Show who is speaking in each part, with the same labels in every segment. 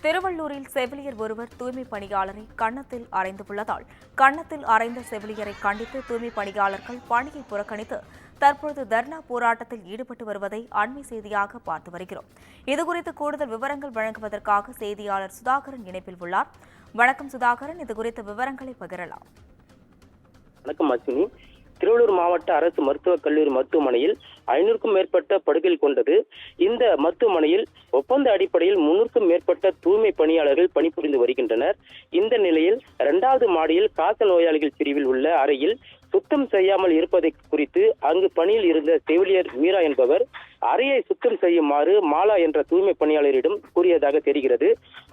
Speaker 1: திருவள்ளூரில் செவிலியர் ஒருவர் தூய்மை பணியாளரை கன்னத்தில் அறைந்துள்ளதால் கன்னத்தில் அறைந்த செவிலியரை கண்டித்து தூய்மை பணியாளர்கள் பணியை புறக்கணித்து தற்போது தர்ணா போராட்டத்தில் ஈடுபட்டு வருவதை அண்மை செய்தியாக பார்த்து வருகிறோம். இதுகுறித்து கூடுதல் விவரங்கள் வழங்குவதற்காக செய்தியாளர் சுதாகரன் இணைப்பில் உள்ளார். வணக்கம் சுதாகரன், இதுகுறித்த விவரங்களை பகிரலாம்.
Speaker 2: வணக்கம் அஸ்வினி. திருவள்ளூர் மாவட்ட அரசு மருத்துவக் கல்லூரி மருத்துவமனையில் 500க்கும் மேற்பட்ட படுக்கைகள் கொண்டது. இந்த மருத்துவமனையில் ஒப்பந்த அடிப்படையில் 300க்கும் மேற்பட்ட தூய்மை பணியாளர்கள் பணிபுரிந்து வருகின்றனர். இந்த நிலையில் 2வது மாடியில் காச நோயாளிகள் பிரிவில் உள்ள அறையில் சுத்தம் செய்யாமல் இருப்பதை குறித்து அங்கு பணியில் இருந்த செவிலியர் மீரா என்பவர் அறையை சுத்தம் செய்யுமாறு மாலா என்ற தூய்மை பணியாளரிடம் கூறியதாக தெரிகிறது.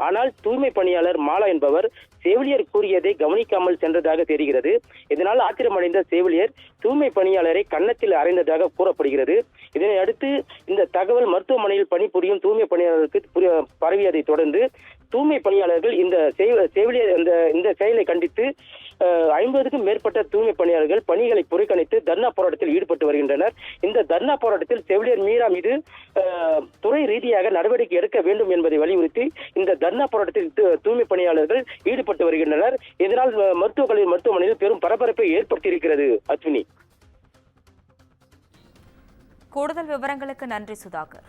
Speaker 2: ஆனால் தூய்மை பணியாளர் மாலா என்பவர் செவிலியர் கூறியதை கவனிக்காமல் சென்றதாக தெரிகிறது. இதனால் ஆத்திரமடைந்த செவிலியர் தூய்மை பணியாளரை கன்னத்தில் அறைந்ததாக கூறப்படுகிறது. இதனை அடுத்து இந்த தகவல் மருத்துவமனையில் பணிபுரியும் தூய்மை பணியாளருக்கு பரவியதை தொடர்ந்து தூய்மை பணியாளர்கள் இந்த செவிலியர் இந்த செயலை கண்டித்து 50க்கும் மேற்பட்ட தூய்மை பணியாளர்கள் பணிகளை புறக்கணித்து தர்ணா போராட்டத்தில் ஈடுபட்டு வருகின்றனர். இந்த தர்ணா போராட்டத்தில் செவிலியர் மீரா மீது துறை ரீதியாக நடவடிக்கை எடுக்க வேண்டும் என்பதை வலியுறுத்தி இந்த தர்ணா போராட்டத்தில் தூய்மை பணியாளர்கள் ஈடுபட்டு வருகின்றனர். இதனால் மருத்துவக் கல்லூரி மருத்துவமனையில் பெரும் பரபரப்பை ஏற்படுத்தியிருக்கிறது. அஸ்வினி,
Speaker 1: கூடுதல் விவரங்களுக்கு நன்றி சுதாகர்.